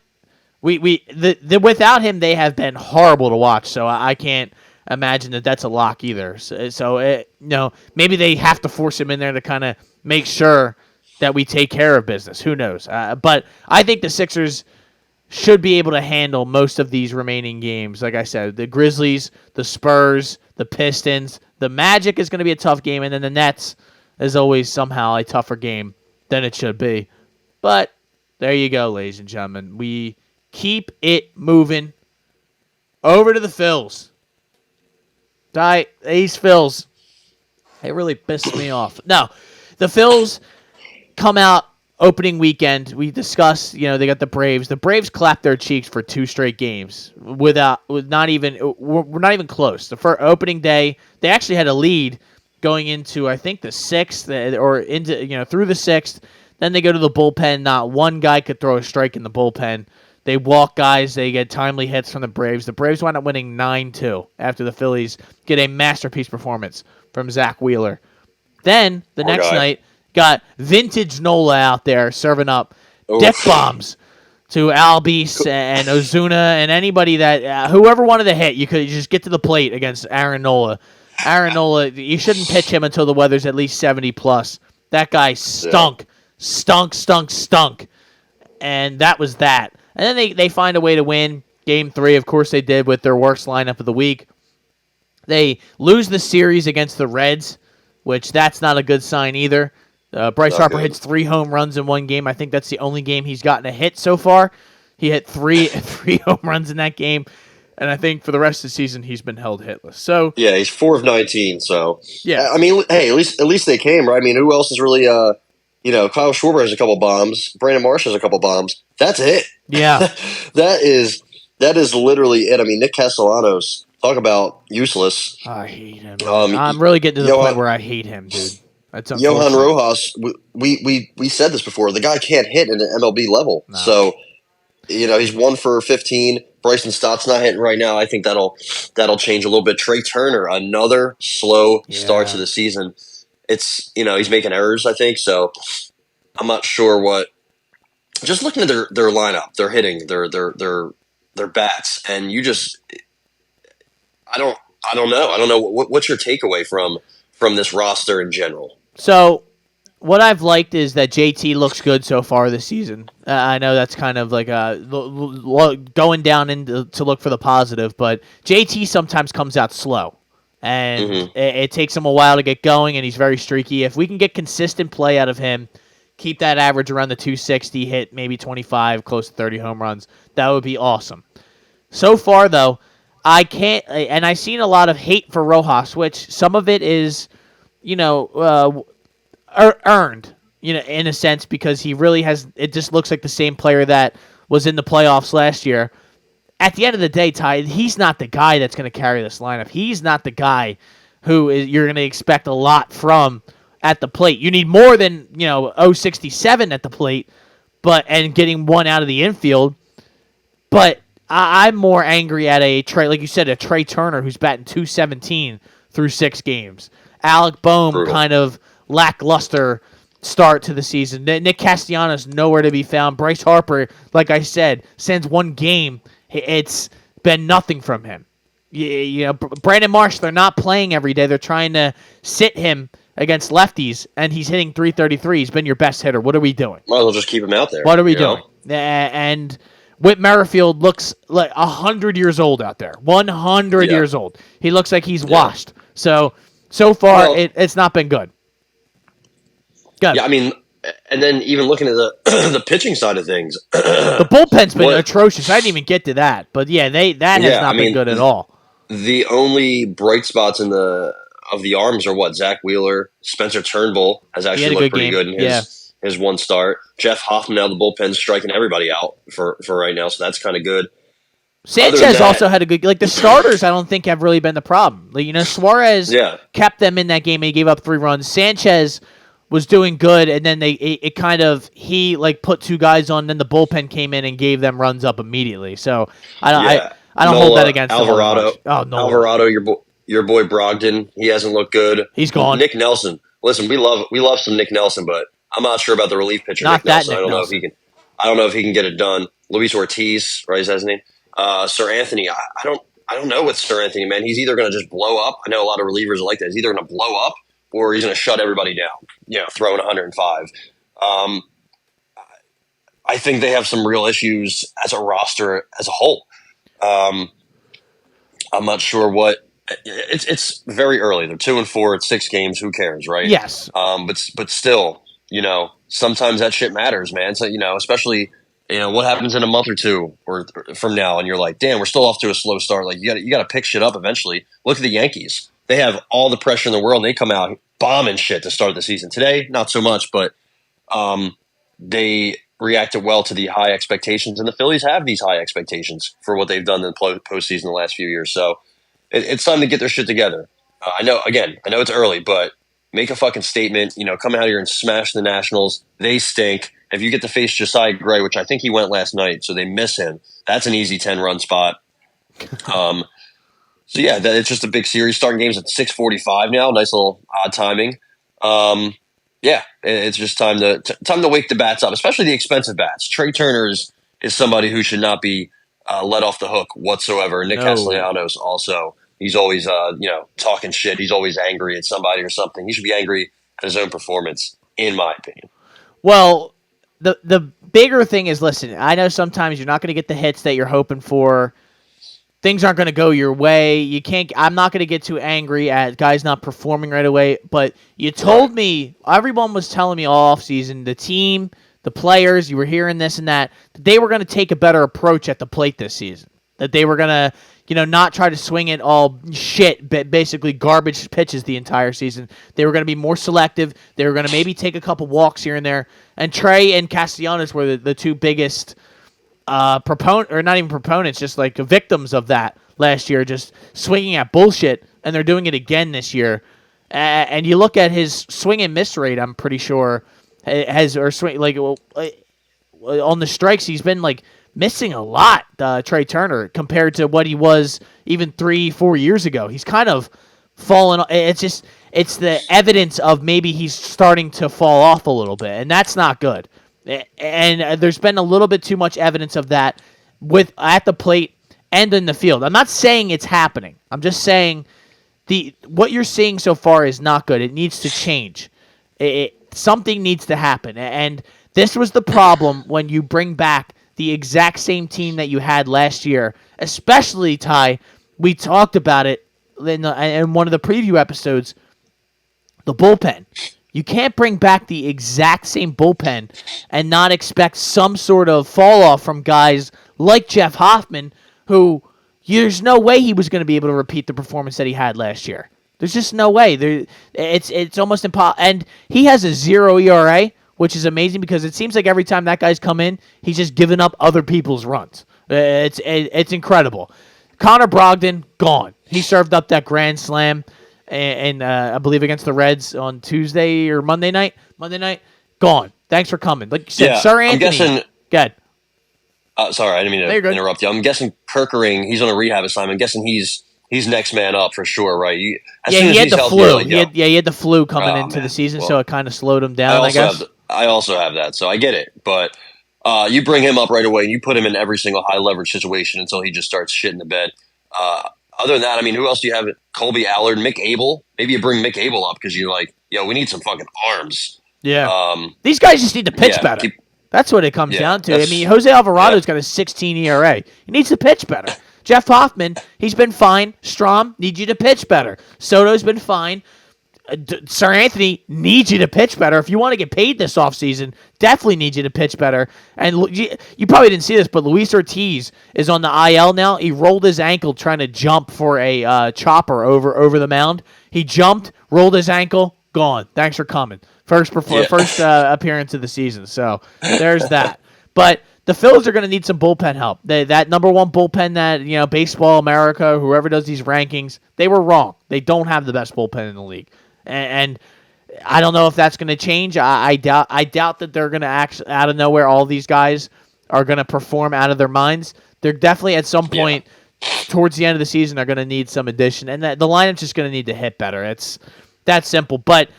Without him, they have been horrible to watch. So I can't imagine that that's a lock either. So maybe they have to force him in there to kind of make sure that we take care of business. Who knows? But I think the Sixers should be able to handle most of these remaining games. Like I said, the Grizzlies, the Spurs, the Pistons, the Magic is going to be a tough game, and then the Nets is always somehow a tougher game than it should be. But there you go, ladies and gentlemen. We keep it moving over to the Phils. These Phils, they really pissed me off. No, the Phils come out opening weekend. We discussed, they got the Braves. The Braves clapped their cheeks for 2 straight games we're not even close. The first opening day, they actually had a lead going into, I think, the 6th or into, through the 6th. Then they go to the bullpen. Not one guy could throw a strike in the bullpen. They walk guys. They get timely hits from the Braves. The Braves wind up winning 9-2 after the Phillies get a masterpiece performance from Zach Wheeler. Then, the next night, got vintage Nola out there serving up dick bombs to Albies and Ozuna and anybody that, whoever wanted to hit, you could just get to the plate against Aaron Nola. Aaron Nola, you shouldn't pitch him until the weather's at least 70+. That guy stunk. Yeah. Stunk. And that was that. And then they find a way to win Game 3. Of course they did with their worst lineup of the week. They lose the series against the Reds, which that's not a good sign either. Bryce Harper hits 3 home runs in one game. I think that's the only game he's gotten a hit so far. He hit three home runs in that game. And I think for the rest of the season, he's been held hitless. So yeah, he's 4 of 19. So yeah, hey, at least they came, right? Who else is really Kyle Schwarber has a couple bombs. Brandon Marsh has a couple bombs. That's it. Yeah. that is literally it. Nick Castellanos, talk about useless. I hate him. I'm really getting to the point where I hate him, dude. That's Johan Rojas, we said this before. The guy can't hit at an MLB level. No. So, he's 1 for 15. Bryson Stott's not hitting right now. I think that'll change a little bit. Trey Turner, another slow start to the season. it's he's making errors. I think so. I'm not sure what. Just looking at their lineup, their hitting, their bats, and I don't know. I don't know what's your takeaway from this roster in general. So, what I've liked is that JT looks good so far this season. I know that's kind of like going down to look for the positive, but JT sometimes comes out slow, and it takes him a while to get going, and he's very streaky. If we can get consistent play out of him, keep that average around the 260, hit maybe 25, close to 30 home runs, that would be awesome. So far, though, I can't, and I've seen a lot of hate for Rojas, which some of it is, earned, in a sense, because he really has. It just looks like the same player that was in the playoffs last year. At the end of the day, Ty, he's not the guy that's going to carry this lineup. He's not the guy who you're going to expect a lot from at the plate. You need more than 067 at the plate, and getting one out of the infield. But I'm more angry at a Trey, like you said, a Trey Turner who's batting 217 through 6 games. Alec Boehm kind of lackluster start to the season. Nick Castellanos nowhere to be found. Bryce Harper, like I said, since one game, it's been nothing from him. Brandon Marsh, they're not playing every day. They're trying to sit him against lefties, and he's hitting 333. He's been your best hitter. What are we doing? Might as well just keep him out there. What are we doing? And Whit Merrifield looks like 100 years old out there. 100 years old. He looks like he's washed. So far, it's not been good. Good. Yeah, I mean, and then even looking at the the pitching side of things, the bullpen's been atrocious. I didn't even get to that, but that has not been good at all. The only bright spots of the arms are Zach Wheeler, Spencer Turnbull has actually looked pretty good in his one start. Jeff Hoffman out of the bullpen striking everybody out for right now, so that's kind of good. Sanchez also had a good, the starters I don't think have really been the problem. Suarez kept them in that game and he gave up 3 runs. Sanchez was doing good, and then he put 2 guys on, then the bullpen came in and gave them runs up immediately. So I don't hold that against Alvarado. Nola. Alvarado, your boy Brogdon, he hasn't looked good. He's gone. Nick Nelson. Listen, we love some Nick Nelson, but I'm not sure about the relief pitcher. Not Nick Nelson. Nick Nelson. I don't know if he can get it done. Luis Ortiz, right? Is that his name? Sir Anthony. I don't know with Sir Anthony, man. He's either going to just blow up. I know a lot of relievers are like that. He's either going to blow up or he's going to shut everybody down. Throwing 105. I think they have some real issues as a roster as a whole. I'm not sure what. It's very early. They're 2-4. It's 6 games. Who cares, right? Yes. But still, sometimes that shit matters, man. So especially what happens in a month or 2 or from now, and you're like, damn, we're still off to a slow start. Like you got to pick shit up eventually. Look at the Yankees. They have all the pressure in the world. And they come out bombing shit to start the season. Today, not so much, but they reacted well to the high expectations, and the Phillies have these high expectations for what they've done in the postseason the last few years. So it's time to get their shit together. I know it's early, but make a fucking statement. Come out here and smash the Nationals. They stink. If you get to face Josiah Gray, which I think he went last night, so they miss him, that's an easy 10-run spot. So yeah, it's just a big series. Starting games at 6:45 now. Nice little odd timing. Yeah, it's just time to wake the bats up, especially the expensive bats. Trey Turner is somebody who should not be let off the hook whatsoever. Nick Castellanos also. He's always talking shit. He's always angry at somebody or something. He should be angry at his own performance, in my opinion. Well, the bigger thing is, listen, I know sometimes you're not going to get the hits that you're hoping for. Things aren't going to go your way. I'm not going to get too angry at guys not performing right away, but you told me, everyone was telling me all offseason, the team, the players, you were hearing this and that they were going to take a better approach at the plate this season. That they were going to, not try to swing it all shit, basically garbage pitches the entire season. They were going to be more selective. They were going to maybe take a couple walks here and there. And Trey and Castellanos were the 2 biggest proponents, just like victims of that last year, just swinging at bullshit, and they're doing it again this year. And you look at his swing and miss rate, I'm pretty sure on the strikes, he's been missing a lot, Trey Turner, compared to what he was even 3-4 years ago. He's kind of fallen. It's just It's the evidence of maybe he's starting to fall off a little bit, and that's not good. And there's been a little bit too much evidence of that at the plate and in the field. I'm not saying it's happening. I'm just saying what you're seeing so far is not good. It needs to change. Something needs to happen, and this was the problem when you bring back the exact same team that you had last year, especially, Ty. We talked about it in one of the preview episodes, the bullpen. You can't bring back the exact same bullpen and not expect some sort of fall off from guys like Jeff Hoffman, who there's no way he was going to be able to repeat the performance that he had last year. There's just no way. It's almost impossible. And he has a 0 ERA, which is amazing because it seems like every time that guy's come in, he's just given up other people's runs. It's incredible. Connor Brogdon, gone. He served up that grand slam, and I believe against the Reds on Tuesday or Monday night. Gone. Thanks for coming. Like you said, Sir Anthony. I'm guessing. Go ahead. Sorry, I didn't mean to interrupt you. I'm guessing Kirkering, he's on a rehab assignment. I'm guessing he's next man up for sure, right? He had the flu. He had the flu coming into the season, so it kind of slowed him down, I guess. I also have that, so I get it. But you bring him up right away, and you put him in every single high-leverage situation until he just starts shitting the bed. Other than that, I mean, who else do you have? Colby Allard, Mick Abel. Maybe you bring Mick Abel up because you're like, we need some fucking arms. Yeah. These guys just need to pitch better. That's what it comes down to. I mean, Jose Alvarado's got a 16 ERA. He needs to pitch better. Jeff Hoffman, he's been fine. Strom needs you to pitch better. Soto's been fine. Sir Anthony needs you to pitch better. If you want to get paid this offseason, definitely needs you to pitch better. And you probably didn't see this, but Luis Ortiz is on the IL now. He rolled his ankle trying to jump for a chopper over the mound. He jumped, rolled his ankle, gone. Thanks for coming. First appearance of the season. So there's that. But the Phillies are going to need some bullpen help. That number one bullpen that, Baseball America, whoever does these rankings, they were wrong. They don't have the best bullpen in the league. And I don't know if that's going to change. I doubt that they're going to actually, out of nowhere, all these guys are going to perform out of their minds. They're definitely at some point towards the end of the season are going to need some addition. And the lineup's just going to need to hit better. It's that simple. But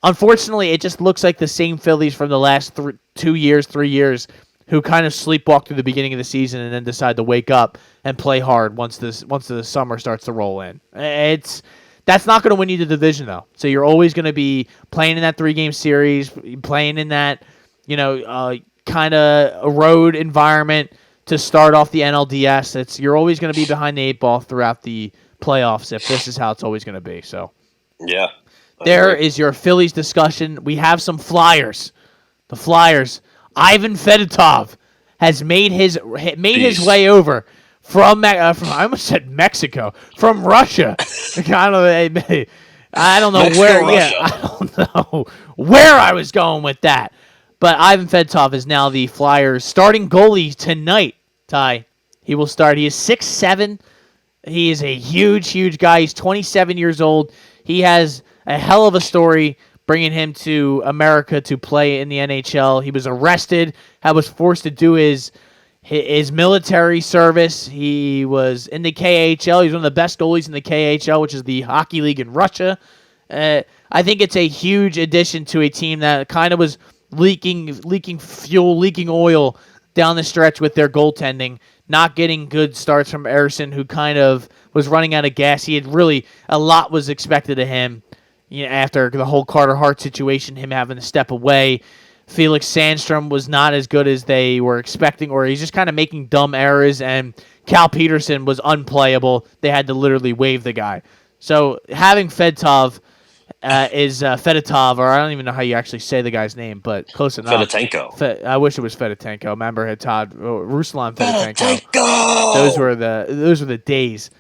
unfortunately, it just looks like the same Phillies from the last 3 years, who kind of sleepwalk through the beginning of the season and then decide to wake up and play hard once the summer starts to roll in. That's not going to win you the division, though. So you're always going to be playing in that 3-game series, playing in that, kind of a road environment to start off the NLDS. You're always going to be behind the 8 ball throughout the playoffs if this is how it's always going to be. So yeah, there is your Phillies discussion. We have some Flyers. The Flyers. Ivan Fedotov has made his way over from I almost said Mexico, from Russia. I don't know where. I don't know where I was going with that. But Ivan Fedotov is now the Flyers' starting goalie tonight. Ty, he will start. He is 6'7". He is a huge guy. He's 27 years old. He has a hell of a story bringing him to America to play in the NHL. He was arrested, was forced to do his military service. He was in the KHL. He's one of the best goalies in the KHL, which is the hockey league in Russia. I think it's a huge addition to a team that kind of was leaking fuel, leaking oil down the stretch with their goaltending, not getting good starts from Ersson, who kind of was running out of gas. A lot was expected of him. After the whole Carter Hart situation, him having to step away. Felix Sandstrom was not as good as they were expecting, or he's just kind of making dumb errors, and Cal Peterson was unplayable. They had to literally waive the guy. So having Fedotov Fedotov, or I don't even know how you actually say the guy's name, but close enough. Fedotenko. I wish it was Fedotenko. Remember, Ruslan Fedotenko. Those were the days.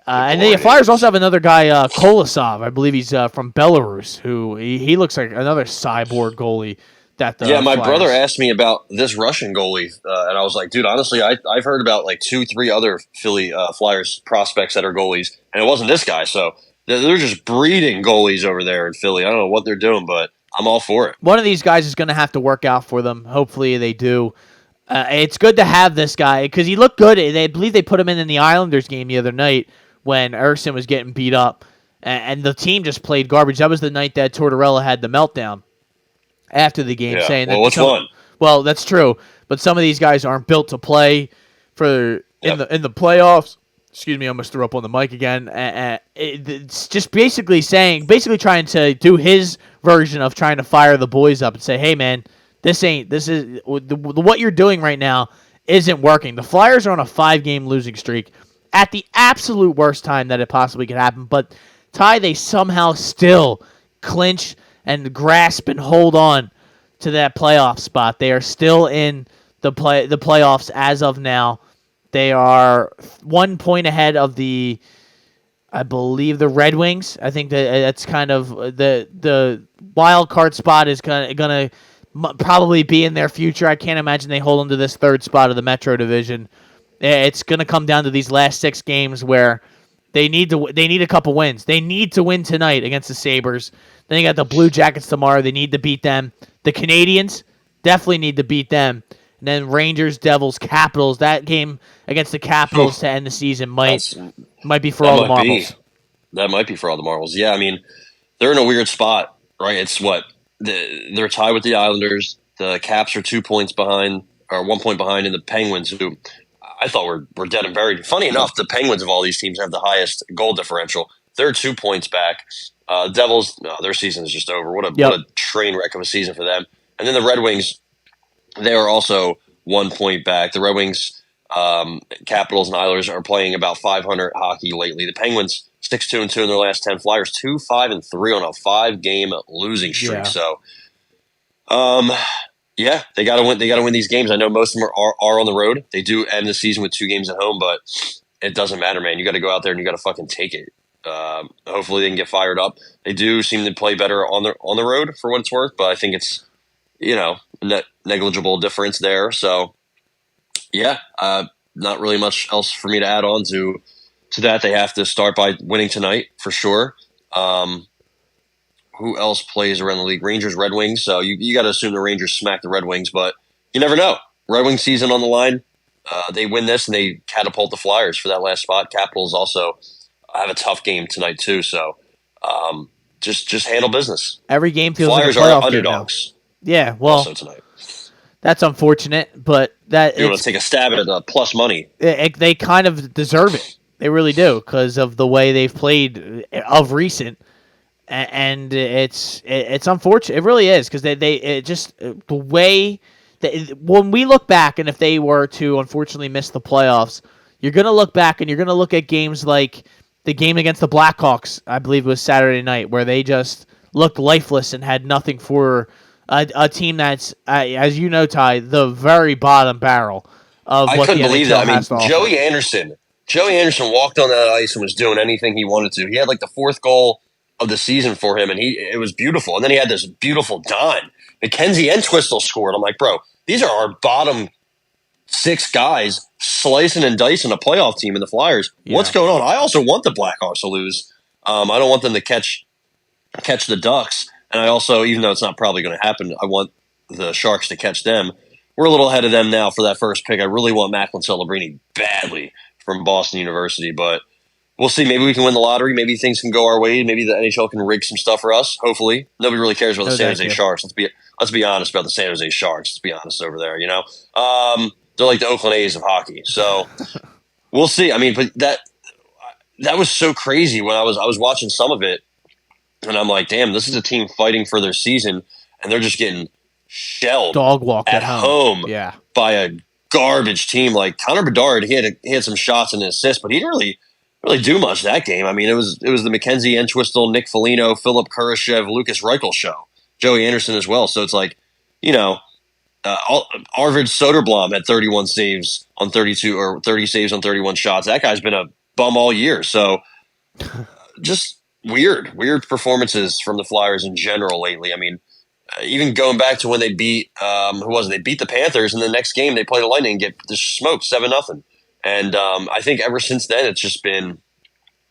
And the Flyers also have another guy, Kolosov. I believe he's from Belarus, who he looks like another cyborg goalie. My brother asked me about this Russian goalie, and I was like, dude, honestly, I've heard about like 2-3 other Philly Flyers prospects that are goalies, and it wasn't this guy. So they're just breeding goalies over there in Philly. I don't know what they're doing, but I'm all for it. One of these guys is going to have to work out for them. Hopefully they do. It's good to have this guy because he looked good. I believe they put him in the Islanders game the other night when Ersson was getting beat up. and the team just played garbage. That was the night that Tortorella had the meltdown after the game, Yeah. saying Well, that which one? Well, that's true, but some of these guys aren't built to play for in Yep. the playoffs. Excuse me, I almost threw up on the mic again. It's just basically trying to do his version of trying to fire the boys up and say, "Hey, man, this is what you're doing right now isn't working." The Flyers are on a 5-game losing streak at the absolute worst time that it possibly could happen. But Ty, they somehow still clinch and grasp and hold on to that playoff spot. They are still in the playoffs as of now. They are 1 point ahead of I believe the Red Wings. I think that's kind of the wild card spot is gonna probably be in their future. I can't imagine they hold on to this third spot of the Metro Division. It's gonna come down to these last 6 games where they need a couple wins. They need to win tonight against the Sabres. Then you got the Blue Jackets tomorrow. They need to beat them. The Canadians definitely need to beat them. And then Rangers, Devils, Capitals. That game against the Capitals to end the season might be for all the marbles. That might be for all the marbles. Yeah, I mean, they're in a weird spot, right? It's they're tied with the Islanders. The Caps are 2 points behind, or 1 point behind, in the Penguins, who I thought were dead and buried. Funny enough, the Penguins of all these teams have the highest goal differential. They're 2 points back. Devils, no, their season is just over. What a train wreck of a season for them. And then the Red Wings, they are also 1 point back. The Red Wings, Capitals, and Islanders are playing about 500 hockey lately. The Penguins 6-2-2 in their last 10. Flyers 2-5-3 on a 5-game losing streak. Yeah. So, yeah, they got to win. They got to win these games. I know most of them are on the road. They do end the season with 2 games at home, but it doesn't matter, man. You got to go out there and you got to fucking take it. Hopefully they can get fired up. They do seem to play better on the road for what it's worth, but I think it's negligible difference there. So yeah, not really much else for me to add on to that. They have to start by winning tonight for sure. Who else plays around the league? Rangers, Red Wings. So you got to assume the Rangers smack the Red Wings, but you never know. Red Wings season on the line. They win this and they catapult the Flyers for that last spot. Capitals also have a tough game tonight too. So just handle business. Every game feels Flyers like a playoff are underdogs. Game now. Yeah, well, also tonight. That's unfortunate, but you want to take a stab at the plus money. They kind of deserve it. They really do because of the way they've played of recent. And it's unfortunate. It really is because they just the way when we look back, and if they were to unfortunately miss the playoffs, you're gonna look back and you're gonna look at games like the game against the Blackhawks. I believe it was Saturday night where they just looked lifeless and had nothing for a team that's as you know, Ty, the very bottom barrel of what the NHL has to offer. I couldn't believe that. I mean, Joey Anderson walked on that ice and was doing anything he wanted to. He had like the 4th goal of the season for him, and it was beautiful. And then he had this beautiful dime. McKenzie and Twistle scored. I'm like, bro, these are our bottom 6 guys slicing and dicing a playoff team in the Flyers. Yeah. What's going on? I also want the Blackhawks to lose. I don't want them to catch the Ducks. And I also, even though it's not probably going to happen, I want the Sharks to catch them. We're a little ahead of them now for that first pick. I really want Macklin Celebrini badly from Boston University, but we'll see. Maybe we can win the lottery. Maybe things can go our way. Maybe the NHL can rig some stuff for us. Hopefully, nobody really cares about the San Jose Sharks. Let's be honest about the San Jose Sharks. Let's be honest over there. They're like the Oakland A's of hockey. So we'll see. I mean, but that was so crazy when I was watching some of it, and I'm like, damn, this is a team fighting for their season, and they're just getting shelled, dog walked at home by a garbage team. Like Connor Bedard, he had some shots and an assist, but he didn't really do much that game. I mean, it was the McKenzie Entwistle, Nick Foligno, Philip Kurashev, Lucas Reichel show, Joey Anderson as well. So it's like, Arvid Soderblom had 31 saves on 32 or 30 saves on 31 shots. That guy's been a bum all year. So just weird performances from the Flyers in general lately. I mean, even going back to when they beat They beat the Panthers, and the next game they play the Lightning and get just smoked 7-0. And I think ever since then it's just been,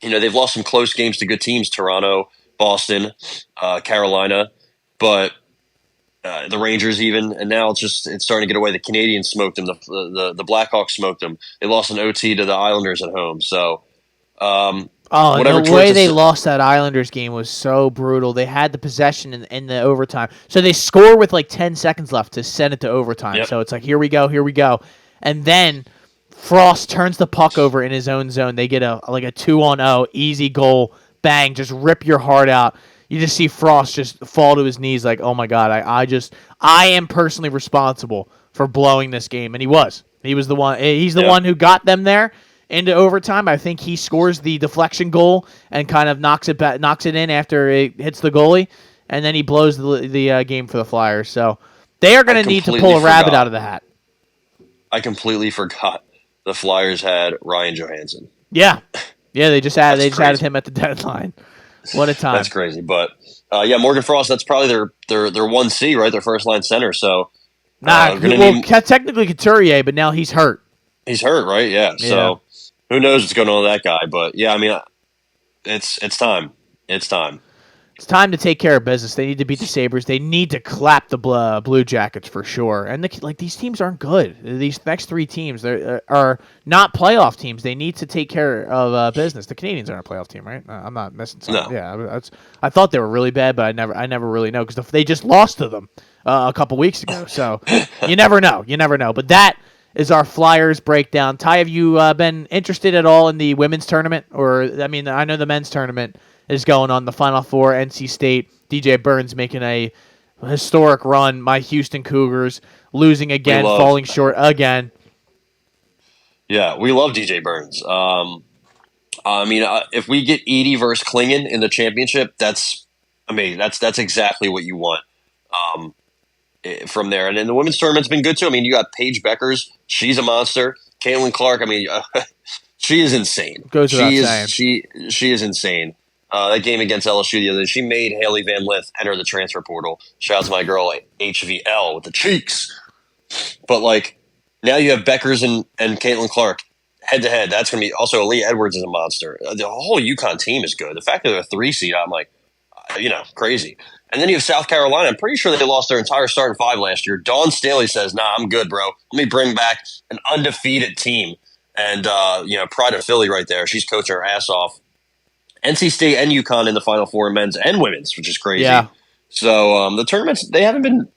they've lost some close games to good teams: Toronto, Boston, Carolina, but the Rangers even. And now it's starting to get away. The Canadians smoked them. The Blackhawks smoked them. They lost an OT to the Islanders at home. So Oh, and Whatever the way towards they lost that Islanders game was so brutal. They had the possession in the overtime. So they score with like 10 seconds left to send it to overtime. Yep. So it's like, here we go, here we go. And then Frost turns the puck over in his own zone. They get a 2-on-0, easy goal, bang, just rip your heart out. You just see Frost just fall to his knees like, oh my God, I am personally responsible for blowing this game. And he was. He was the one. He's the one who got them there into overtime. I think he scores the deflection goal and kind of knocks it in after it hits the goalie, and then he blows the game for the Flyers. So they are going to need to pull a rabbit out of the hat. I completely forgot the Flyers had Ryan Johansson. Yeah, they just added him at the deadline. What a time! That's crazy, but Morgan Frost. That's probably their 1C, right? Their first line center. So technically Couturier, but now he's hurt. He's hurt, right? Yeah. So who knows what's going on with that guy? But yeah, I mean, it's time. It's time. It's time to take care of business. They need to beat the Sabres. They need to clap the Blue Jackets for sure. And these teams aren't good. These next three teams are not playoff teams. They need to take care of business. The Canadians aren't a playoff team, right? I'm not missing something. No. Yeah, I thought they were really bad, but I never really know because they just lost to them a couple weeks ago. So you never know. You never know. But that is our Flyers breakdown. Ty, have you been interested at all in the women's tournament? I know the men's tournament is going on, the Final Four, NC State, DJ Burns making a historic run. My Houston Cougars losing again, falling short again. Yeah, we love DJ Burns. If we get Edie versus Klingon in the championship, that's amazing. That's exactly what you want from there. And then the women's tournament's been good too. I mean, you got Paige Beckers. She's a monster. Caitlin Clark. I mean, she is insane. She is insane. That game against LSU the other day, she made Haley Van Lith enter the transfer portal. Shout out to my girl HVL with the cheeks. But now you have Beckers and Caitlin Clark head to head. That's going to be also Aaliyah Edwards is a monster. The whole UConn team is good. The fact that they're a 3 seed, I'm like, crazy. And then you have South Carolina. I'm pretty sure they lost their entire starting 5 last year. Dawn Staley says, "Nah, I'm good, bro. Let me bring back an undefeated team." And pride of Philly right there. She's coaching her ass off. NC State and UConn in the Final Four, men's and women's, which is crazy. Yeah. So the tournaments, they've been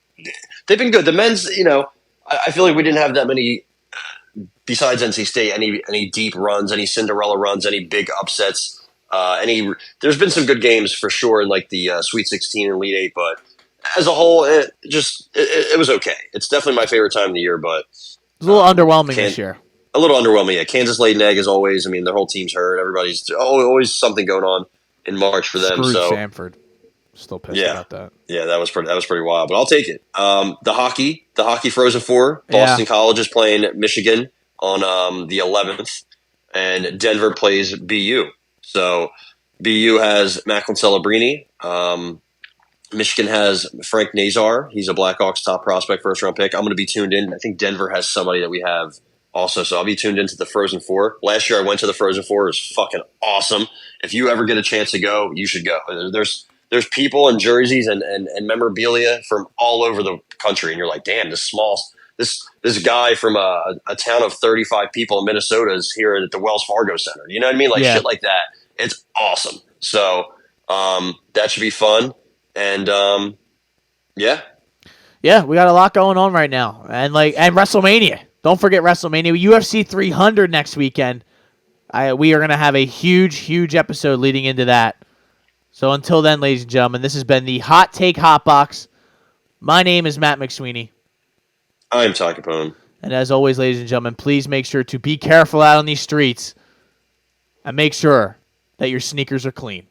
good. The men's, I feel like we didn't have that many, besides NC State, any deep runs, any Cinderella runs, any big upsets. There's been some good games for sure in the Sweet 16 and Elite 8, but as a whole, it was okay. It's definitely my favorite time of the year, but it's a little underwhelming this year. A little underwhelming, yeah. Kansas laid an egg as always. I mean, their whole team's hurt. Everybody's always something going on in March for them. Screwed Samford. Still pissed about that. Yeah, that was pretty wild, but I'll take it. The hockey Frozen Four. Boston College is playing Michigan on the 11th, and Denver plays BU. So BU has Macklin Celebrini. Michigan has Frank Nazar. He's a Blackhawks top prospect, first round pick. I'm going to be tuned in. I think Denver has somebody that we have also, so I'll be tuned into the Frozen Four. Last year I went to the Frozen Four. It was fucking awesome. If you ever get a chance to go, you should go. There's people and jerseys and memorabilia from all over the country, and you're like, damn, this guy from a town of 35 people in Minnesota is here at the Wells Fargo Center. You know what I mean? Shit like that. It's awesome. So that should be fun. And yeah, we got a lot going on right now, and WrestleMania. Don't forget WrestleMania. UFC 300 next weekend. We are going to have a huge episode leading into that. So until then, ladies and gentlemen, this has been the Hot Take Hot Box. My name is Matt McSweeney. I'm Ty Capone. And as always, ladies and gentlemen, please make sure to be careful out on these streets and make sure that your sneakers are clean.